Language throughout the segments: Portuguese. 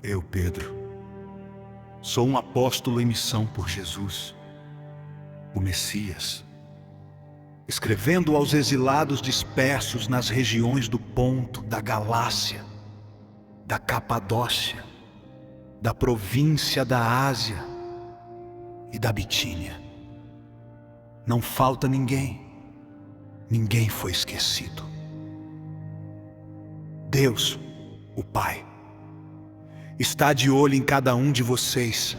Eu, Pedro, sou um apóstolo em missão por Jesus, o Messias, escrevendo aos exilados dispersos nas regiões do Ponto, da Galácia, da Capadócia, da província da Ásia e da Bitínia. Não falta ninguém, ninguém foi esquecido. Deus, o Pai, está de olho em cada um de vocês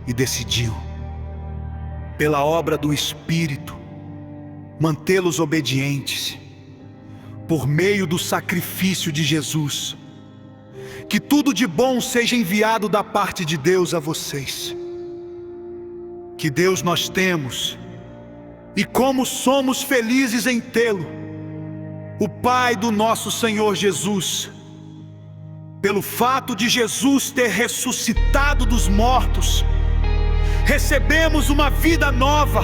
e decidiu, pela obra do Espírito, mantê-los obedientes, por meio do sacrifício de Jesus. Que tudo de bom seja enviado da parte de Deus a vocês. Que Deus nós temos, e como somos felizes em tê-lo, o Pai do nosso Senhor Jesus. Pelo fato de Jesus ter ressuscitado dos mortos, recebemos uma vida nova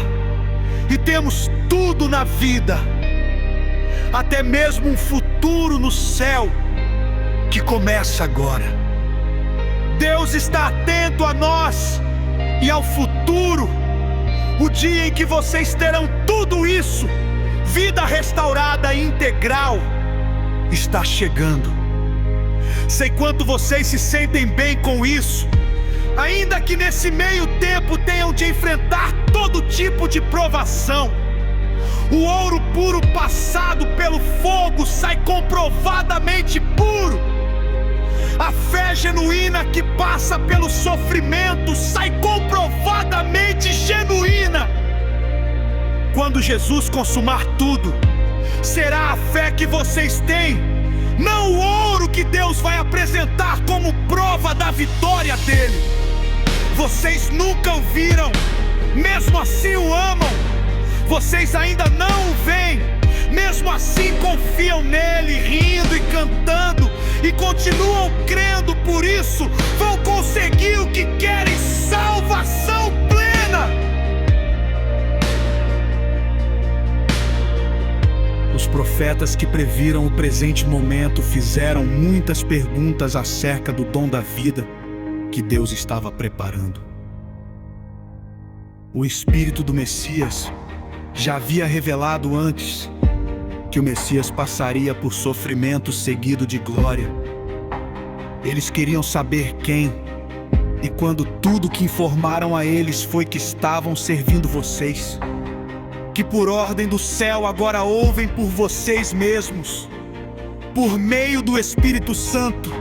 e temos tudo na vida, até mesmo um futuro no céu que começa agora. Deus está atento a nós e ao futuro, o dia em que vocês terão tudo isso, vida restaurada e integral, está chegando. Sei quanto vocês se sentem bem com isso, ainda que nesse meio tempo tenham de enfrentar todo tipo de provação. O ouro puro passado pelo fogo sai comprovadamente puro. A fé genuína que passa pelo sofrimento sai comprovadamente genuína. Quando Jesus consumar tudo, será a fé que vocês têm, não o ouro que Deus vai apresentar como prova da vitória dele. Vocês nunca o viram, mesmo assim o amam. Vocês ainda não o veem, mesmo assim confiam nele, rindo e cantando, e continuam crendo. Por isso vão conseguir o que querem: salvação plena. Os profetas que previram o presente momento fizeram muitas perguntas acerca do dom da vida que Deus estava preparando. O Espírito do Messias já havia revelado antes que o Messias passaria por sofrimento seguido de glória. Eles queriam saber quem, e quando tudo que informaram a eles foi que estavam servindo vocês, que por ordem do céu agora ouvem por vocês mesmos, por meio do Espírito Santo,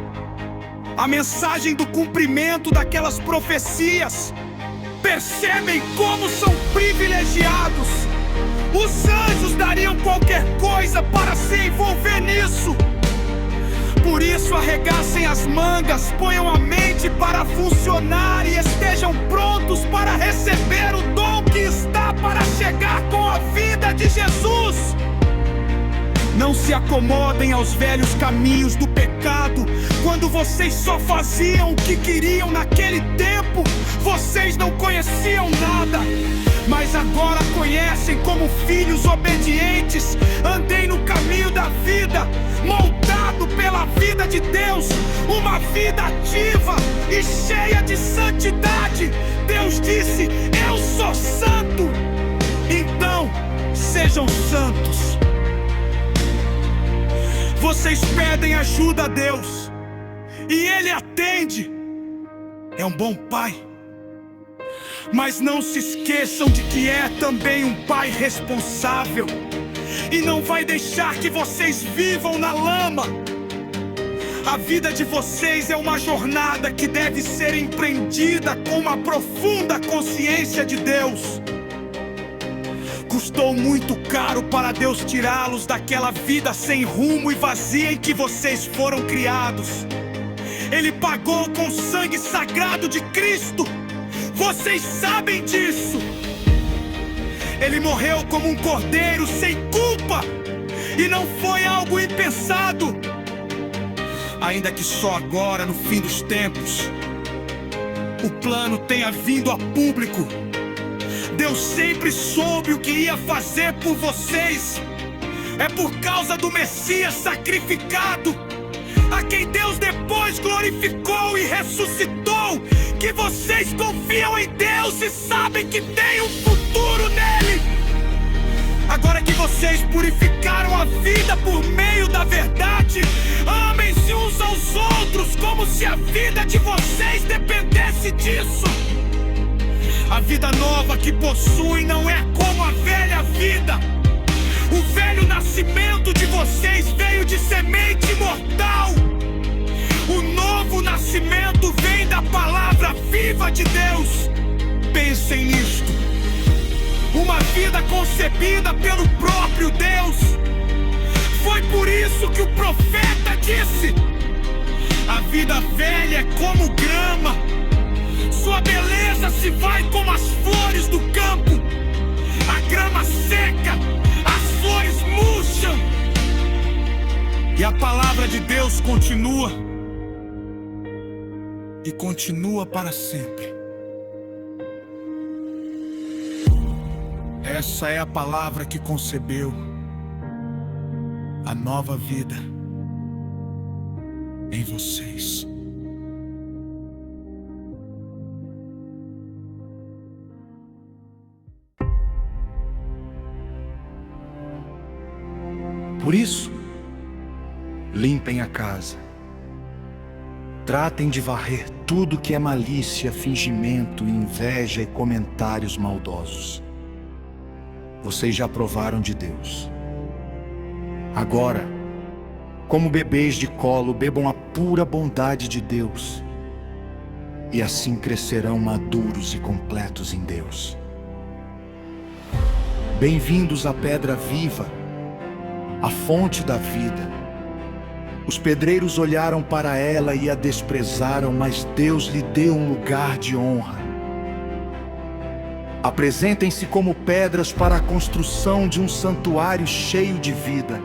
a mensagem do cumprimento daquelas profecias. Percebem como são privilegiados? Os anjos dariam qualquer coisa para se envolver nisso. Por isso arregassem as mangas, ponham a mente para funcionar e estejam prontos para receber o dom que está para chegar com a vida de Jesus. Não se acomodem aos velhos caminhos do pecado. Quando vocês só faziam o que queriam naquele tempo, vocês não conheciam nada, mas agora conhecem como filhos obedientes. Andei no caminho da vida, moldado pela vida de Deus, uma vida ativa e cheia de santidade. Deus disse: eu sou santo, então sejam santos. Vocês pedem ajuda a Deus e Ele atende. É um bom Pai. Mas não se esqueçam de que é também um Pai responsável e não vai deixar que vocês vivam na lama. A vida de vocês é uma jornada que deve ser empreendida com uma profunda consciência de Deus. Custou muito caro para Deus tirá-los daquela vida sem rumo e vazia em que vocês foram criados. Ele pagou com o sangue sagrado de Cristo. Vocês sabem disso. Ele morreu como um cordeiro sem culpa, e não foi algo impensado. Ainda que só agora, no fim dos tempos, o plano tenha vindo a público, Deus sempre soube o que ia fazer por vocês. É por causa do Messias sacrificado, a quem Deus depois glorificou glorificou e ressuscitou, que vocês confiam em Deus e sabem que tem um futuro nele. Agora que vocês purificaram a vida por meio da verdade, amem-se uns aos outros como se a vida de vocês dependesse disso. A vida nova que possuem não é como a velha vida. O velho nascimento de vocês veio de semente mortal. O novo nascimento vem da palavra viva de Deus. Pensem nisto. Uma vida concebida pelo próprio Deus. Foi por isso que o profeta disse: a vida velha é como grama, sua beleza se vai como as flores do campo. A grama seca, as flores murcham, e a palavra de Deus continua, e continua para sempre. Essa é a palavra que concebeu a nova vida em vocês. Por isso, limpem a casa. Tratem de varrer tudo que é malícia, fingimento, inveja e comentários maldosos. Vocês já provaram de Deus. Agora, como bebês de colo, bebam a pura bondade de Deus, e assim crescerão maduros e completos em Deus. Bem-vindos à pedra viva, a fonte da vida. Os pedreiros olharam para ela e a desprezaram, mas Deus lhe deu um lugar de honra. Apresentem-se como pedras para a construção de um santuário cheio de vida,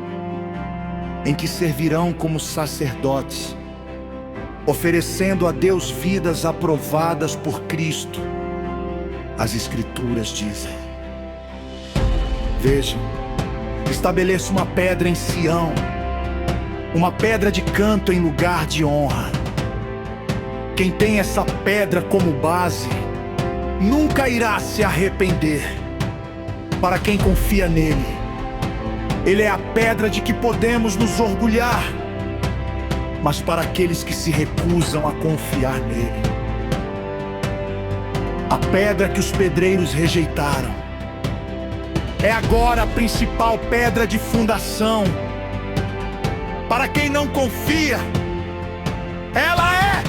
em que servirão como sacerdotes, oferecendo a Deus vidas aprovadas por Cristo. As Escrituras dizem: vejam, estabeleço uma pedra em Sião, uma pedra de canto em lugar de honra. Quem tem essa pedra como base nunca irá se arrepender. Para quem confia nele, ele é a pedra de que podemos nos orgulhar. Mas para aqueles que se recusam a confiar nele, a pedra que os pedreiros rejeitaram é agora a principal pedra de fundação. Para quem não confia, ela é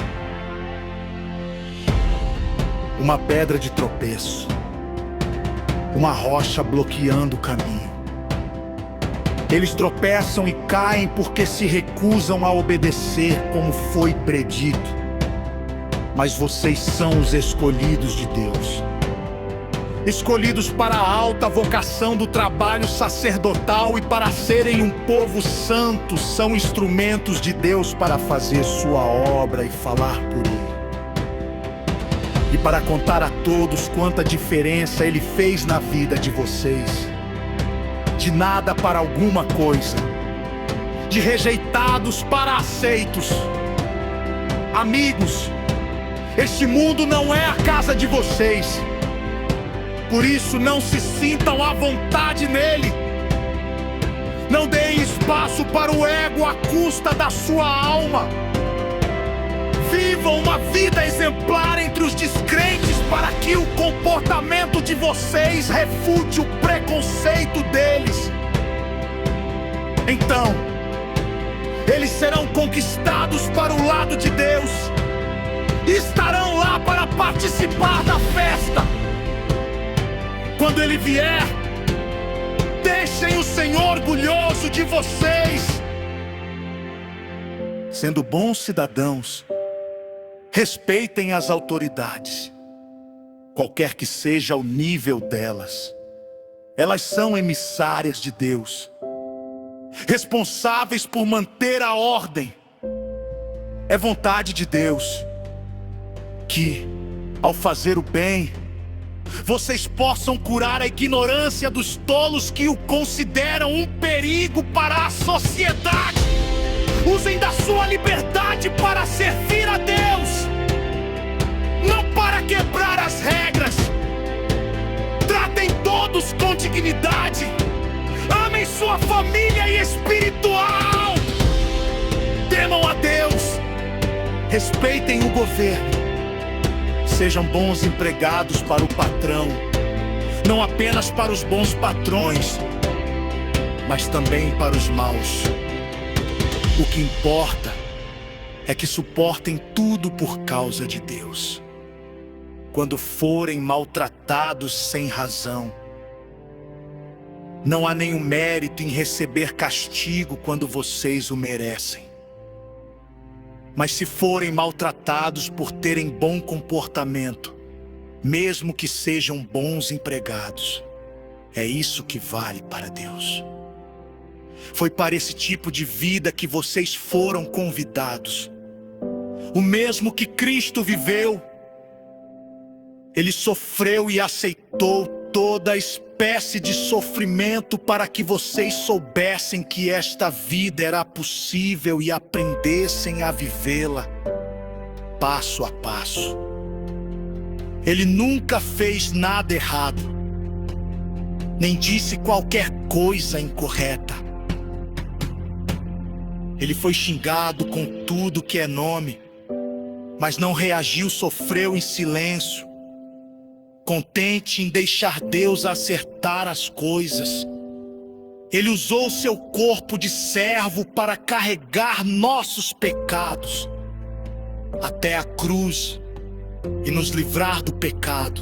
uma pedra de tropeço, uma rocha bloqueando o caminho. Eles tropeçam e caem porque se recusam a obedecer como foi predito. Mas vocês são os escolhidos de Deus, escolhidos para a alta vocação do trabalho sacerdotal e para serem um povo santo. São instrumentos de Deus para fazer sua obra e falar por ele, e para contar a todos quanta diferença ele fez na vida de vocês. De nada para alguma coisa, de rejeitados para aceitos. Amigos, este mundo não é a casa de vocês. Por isso, não se sintam à vontade nele. Não deem espaço para o ego à custa da sua alma. Vivam uma vida exemplar entre os descrentes para que o comportamento de vocês refute o preconceito deles. Então, eles serão conquistados para o lado de Deus e estarão lá para participar da festa. Quando ele vier, deixem o Senhor orgulhoso de vocês. Sendo bons cidadãos, respeitem as autoridades, qualquer que seja o nível delas. Elas são emissárias de Deus, responsáveis por manter a ordem. É vontade de Deus que, ao fazer o bem, vocês possam curar a ignorância dos tolos que o consideram um perigo para a sociedade. Usem da sua liberdade para servir a dignidade. Amem sua família e espiritual. Temam a Deus. Respeitem o governo. Sejam bons empregados para o patrão. Não apenas para os bons patrões, mas também para os maus. O que importa é que suportem tudo por causa de Deus. Quando forem maltratados sem razão, não há nenhum mérito em receber castigo quando vocês o merecem. Mas se forem maltratados por terem bom comportamento, mesmo que sejam bons empregados, é isso que vale para Deus. Foi para esse tipo de vida que vocês foram convidados. O mesmo que Cristo viveu. Ele sofreu e aceitou toda a espécie de sofrimento para que vocês soubessem que esta vida era possível e aprendessem a vivê-la passo a passo. Ele nunca fez nada errado, nem disse qualquer coisa incorreta. Ele foi xingado com tudo que é nome, mas não reagiu, sofreu em silêncio, contente em deixar Deus acertar as coisas. Ele usou seu corpo de servo para carregar nossos pecados até a cruz e nos livrar do pecado,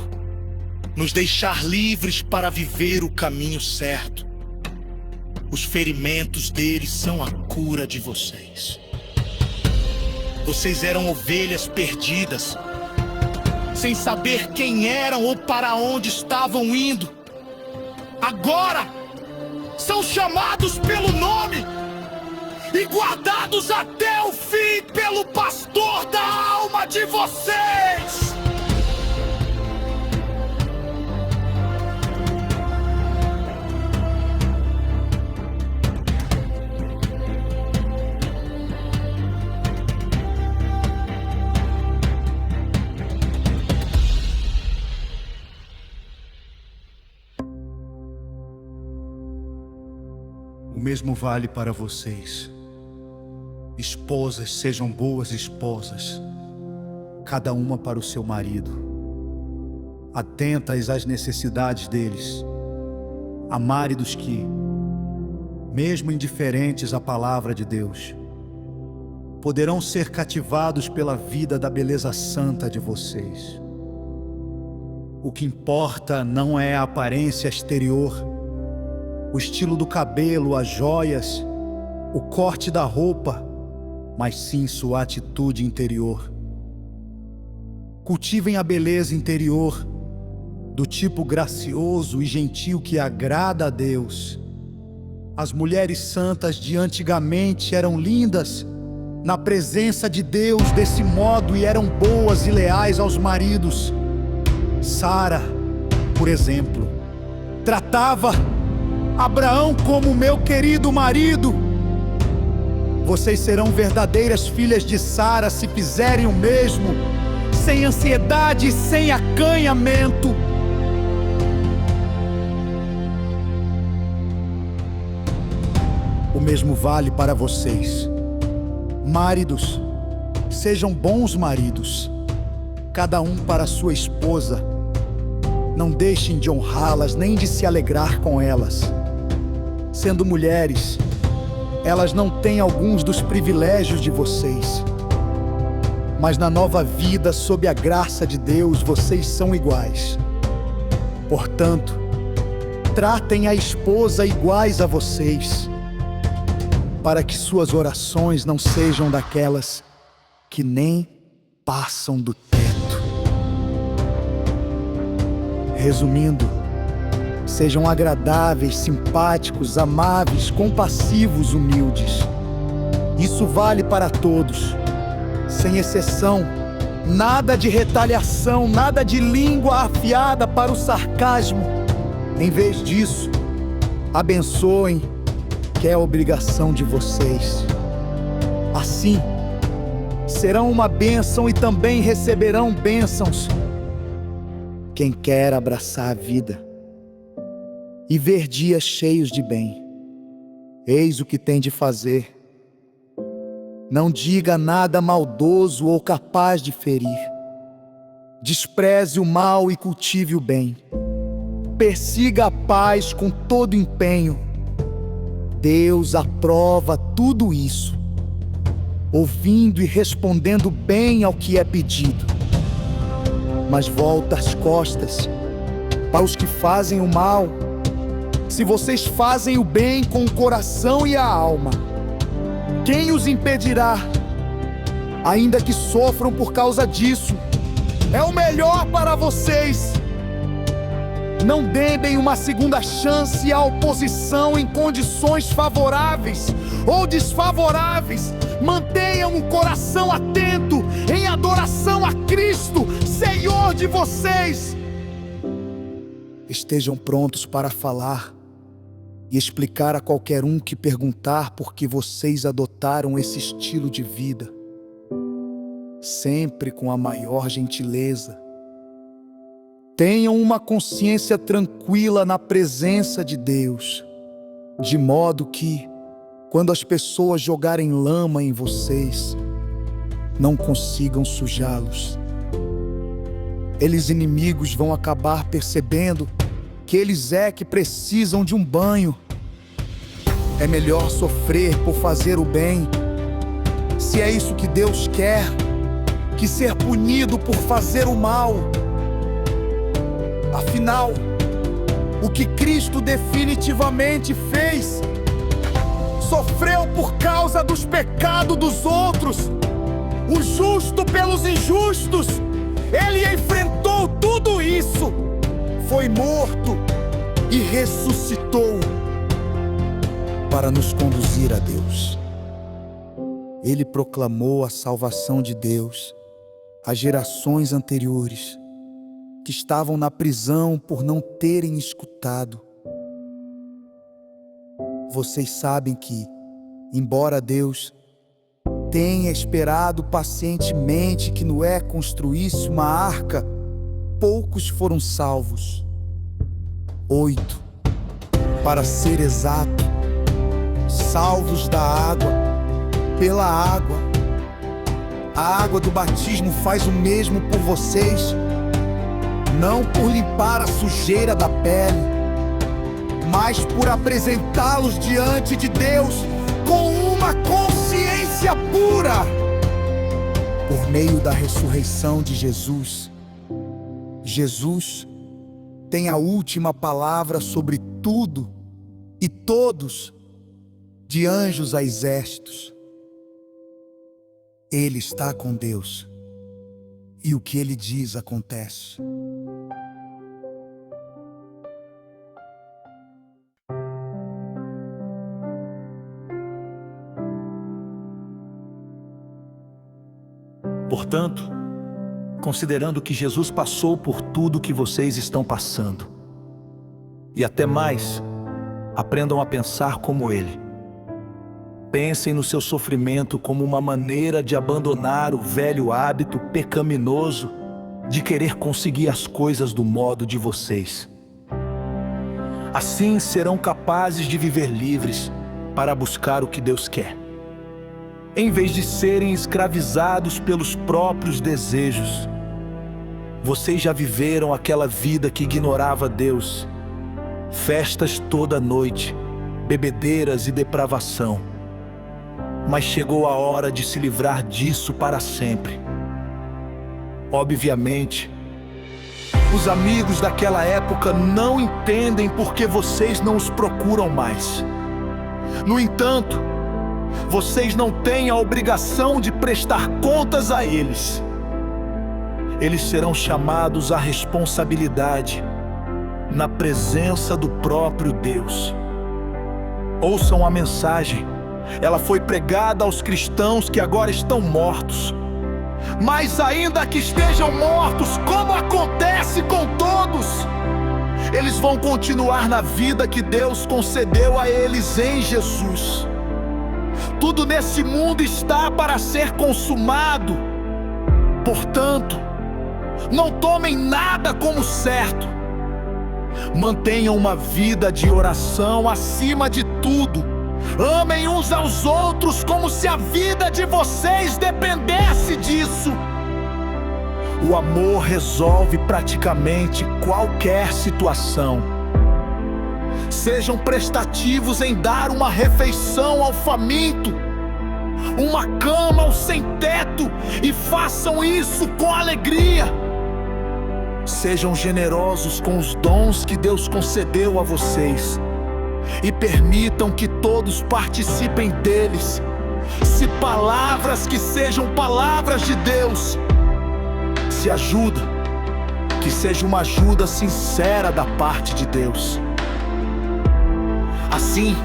nos deixar livres para viver o caminho certo. Os ferimentos dele são a cura de vocês. Vocês eram ovelhas perdidas, sem saber quem eram ou para onde estavam indo. Agora são chamados pelo nome e guardados até o fim pelo pastor da alma de vocês. O mesmo vale para vocês. Esposas, sejam boas esposas, cada uma para o seu marido, atentas às necessidades deles. Há maridos que, mesmo indiferentes à palavra de Deus, poderão ser cativados pela vida da beleza santa de vocês. O que importa não é a aparência exterior, o estilo do cabelo, as joias, o corte da roupa, mas sim sua atitude interior. Cultivem a beleza interior, do tipo gracioso e gentil que agrada a Deus. As mulheres santas de antigamente eram lindas na presença de Deus desse modo e eram boas e leais aos maridos. Sara, por exemplo, tratava Abraão como meu querido marido. Vocês serão verdadeiras filhas de Sara se fizerem o mesmo, sem ansiedade e sem acanhamento. O mesmo vale para vocês. Maridos, sejam bons maridos, cada um para sua esposa. Não deixem de honrá-las nem de se alegrar com elas. Sendo mulheres, elas não têm alguns dos privilégios de vocês, mas na nova vida, sob a graça de Deus, vocês são iguais. Portanto, tratem a esposa iguais a vocês, para que suas orações não sejam daquelas que nem passam do teto. Resumindo, sejam agradáveis, simpáticos, amáveis, compassivos, humildes. Isso vale para todos, sem exceção. Nada de retaliação, nada de língua afiada para o sarcasmo. Em vez disso, abençoem, que é a obrigação de vocês. Assim, serão uma bênção e também receberão bênçãos quem quer abraçar a vida e ver dias cheios de bem. Eis o que tem de fazer. Não diga nada maldoso ou capaz de ferir. Despreze o mal e cultive o bem. Persiga a paz com todo empenho. Deus aprova tudo isso, ouvindo e respondendo bem ao que é pedido. Mas volta as costas para os que fazem o mal, se vocês fazem o bem com o coração e a alma. Quem os impedirá? Ainda que sofram por causa disso, é o melhor para vocês. Não deem uma segunda chance à oposição em condições favoráveis ou desfavoráveis. Mantenham o coração atento em adoração a Cristo, Senhor de vocês. Estejam prontos para falar e explicar a qualquer um que perguntar por que vocês adotaram esse estilo de vida, sempre com a maior gentileza. Tenham uma consciência tranquila na presença de Deus, de modo que, quando as pessoas jogarem lama em vocês, não consigam sujá-los. Eles, inimigos, vão acabar percebendo que eles que precisam de um banho. É melhor sofrer por fazer o bem, se é isso que Deus quer, que ser punido por fazer o mal. Afinal, o que Cristo definitivamente fez, sofreu por causa dos pecados dos outros, o justo pelos injustos. Ele enfrentou tudo isso, foi morto e ressuscitou para nos conduzir a Deus. Ele proclamou a salvação de Deus às gerações anteriores, que estavam na prisão por não terem escutado. Vocês sabem que, embora Deus tenha esperado pacientemente que Noé construísse uma arca, poucos foram salvos. 8, para ser exato, salvos da água, pela água. A água do batismo faz o mesmo por vocês, não por limpar a sujeira da pele, mas por apresentá-los diante de Deus com uma consciência pura. Por meio da ressurreição de Jesus, Jesus tem a última palavra sobre tudo e todos, de anjos a exércitos. Ele está com Deus, e o que ele diz acontece. Portanto, considerando que Jesus passou por tudo que vocês estão passando, e até mais, aprendam a pensar como Ele. Pensem no seu sofrimento como uma maneira de abandonar o velho hábito pecaminoso de querer conseguir as coisas do modo de vocês. Assim serão capazes de viver livres para buscar o que Deus quer, em vez de serem escravizados pelos próprios desejos. Vocês já viveram aquela vida que ignorava Deus, festas toda noite, bebedeiras e depravação. Mas chegou a hora de se livrar disso para sempre. Obviamente, os amigos daquela época não entendem por que vocês não os procuram mais. No entanto, vocês não têm a obrigação de prestar contas a eles. Eles serão chamados à responsabilidade na presença do próprio Deus. Ouçam a mensagem. Ela foi pregada aos cristãos que agora estão mortos. Mas ainda que estejam mortos, como acontece com todos, eles vão continuar na vida que Deus concedeu a eles em Jesus. Tudo nesse mundo está para ser consumado. Portanto, não tomem nada como certo, Mantenham uma vida de oração acima de tudo. Amem uns aos outros como se a vida de vocês dependesse disso. O amor resolve praticamente qualquer situação. Sejam prestativos em dar uma refeição ao faminto, uma cama ao sem-teto, e façam isso com alegria. Sejam generosos com os dons que Deus concedeu a vocês e permitam que todos participem deles. Se palavras, que sejam palavras de Deus. Se ajuda, que seja uma ajuda sincera da parte de Deus. Assim,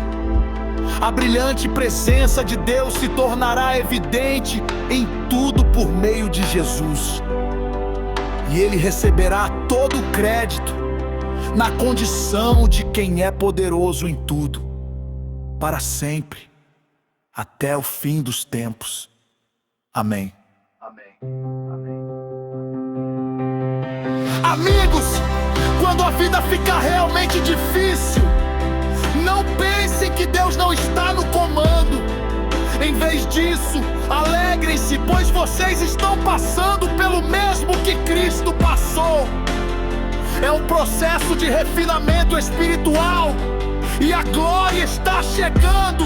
a brilhante presença de Deus se tornará evidente em tudo por meio de Jesus. E Ele receberá todo o crédito na condição de quem é poderoso em tudo, para sempre, até o fim dos tempos. Amém. Amigos, quando a vida fica realmente difícil, não pensem que Deus não está no comando. Em vez disso, alegrem-se, pois vocês estão passando pelo mesmo que Cristo passou. É um processo de refinamento espiritual e a glória está chegando.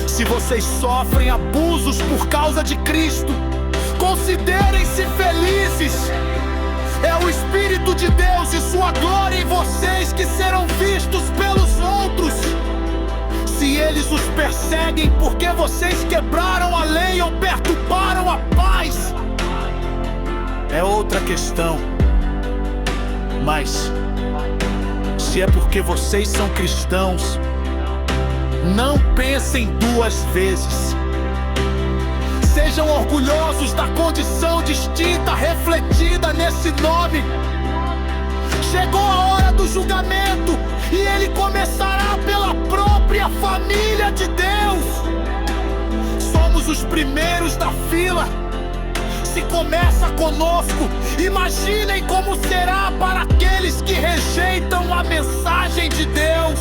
Se vocês sofrem abusos por causa de Cristo, considerem-se felizes. É o Espírito de Deus e sua glória em vocês que serão vistos pelos outros. Se eles os perseguem porque vocês quebraram a lei ou perturbaram a paz, é outra questão. Mas, se é porque vocês são cristãos, não pensem duas vezes. Sejam orgulhosos da condição distinta refletida nesse nome. Chegou a hora do julgamento e ele começará pela própria família de Deus. Somos os primeiros da fila. Se começa conosco, imaginem como será para aqueles que rejeitam a mensagem de Deus.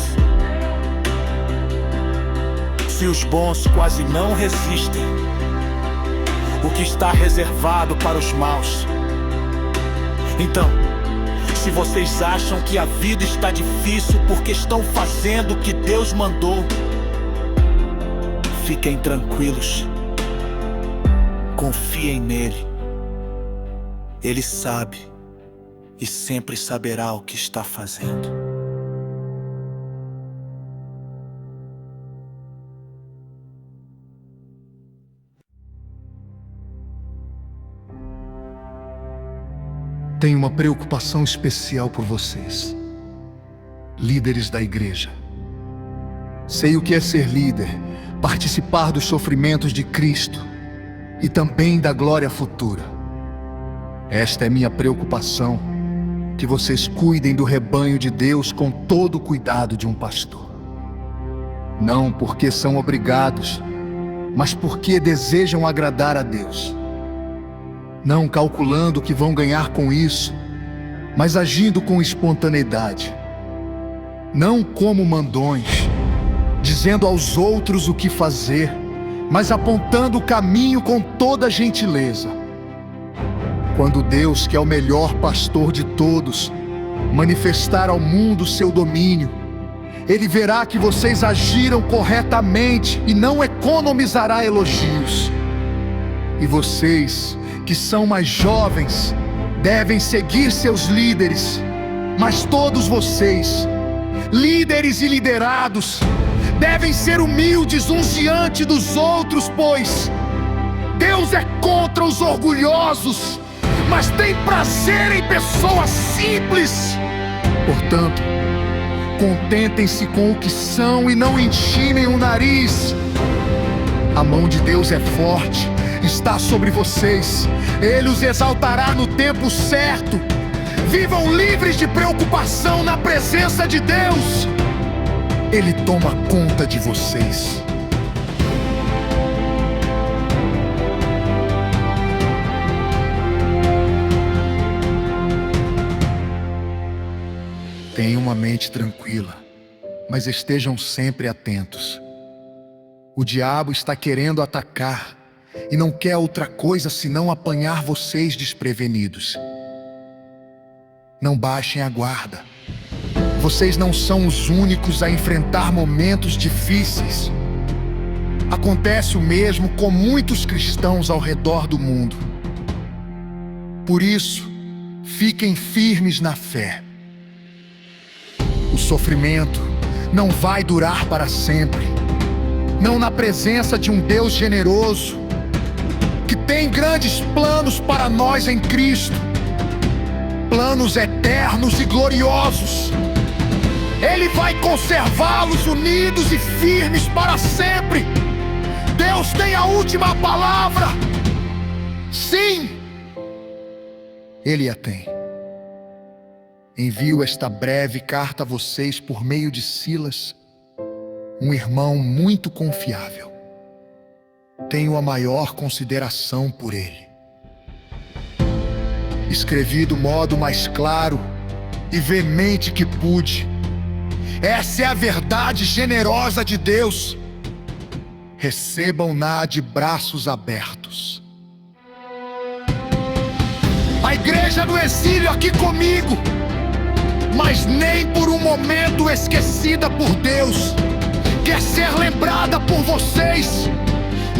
Se os bons quase não resistem, o que está reservado para os maus? Então, se vocês acham que a vida está difícil porque estão fazendo o que Deus mandou, fiquem tranquilos. Confiem nele. Ele sabe e sempre saberá o que está fazendo. Tenho uma preocupação especial por vocês, líderes da igreja. Sei o que é ser líder, participar dos sofrimentos de Cristo e também da glória futura. Esta é minha preocupação, que vocês cuidem do rebanho de Deus com todo o cuidado de um pastor. Não porque são obrigados, mas porque desejam agradar a Deus. Não calculando o que vão ganhar com isso, mas agindo com espontaneidade. Não como mandões, dizendo aos outros o que fazer, mas apontando o caminho com toda gentileza. Quando Deus, que é o melhor pastor de todos, manifestar ao mundo seu domínio, Ele verá que vocês agiram corretamente e não economizará elogios. E vocês, que são mais jovens, devem seguir seus líderes. Mas todos vocês, líderes e liderados, devem ser humildes uns diante dos outros, pois Deus é contra os orgulhosos, mas tem prazer em pessoas simples. Portanto, contentem-se com o que são e não enchinem o nariz. A mão de Deus é forte, está sobre vocês. Ele os exaltará no tempo certo. Vivam livres de preocupação na presença de Deus. Ele toma conta de vocês. uma mente tranquila, mas estejam sempre atentos. O diabo está querendo atacar e não quer outra coisa senão apanhar vocês desprevenidos. Não baixem a guarda. Vocês não são os únicos a enfrentar momentos difíceis. Acontece o mesmo com muitos cristãos ao redor do mundo. Por isso, fiquem firmes na fé. O sofrimento não vai durar para sempre. Não na presença de um Deus generoso, que tem grandes planos para nós em Cristo. Planos eternos e gloriosos. Ele vai conservá-los unidos e firmes para sempre. Deus tem a última palavra. Sim, Ele a tem. Envio esta breve carta a vocês por meio de Silas, um irmão muito confiável. Tenho a maior consideração por ele. Escrevi do modo mais claro e veemente que pude. Essa é a verdade generosa de Deus. Recebam-na de braços abertos. A igreja no exílio aqui comigo, mas nem por um momento esquecida por Deus, quer ser lembrada por vocês.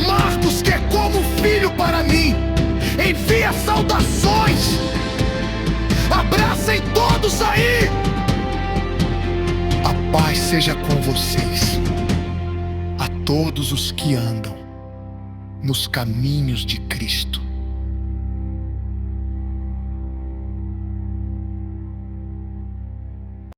Marcos, que é como filho para mim, envia saudações. Abracem todos aí. A paz seja com vocês, a todos os que andam nos caminhos de Cristo.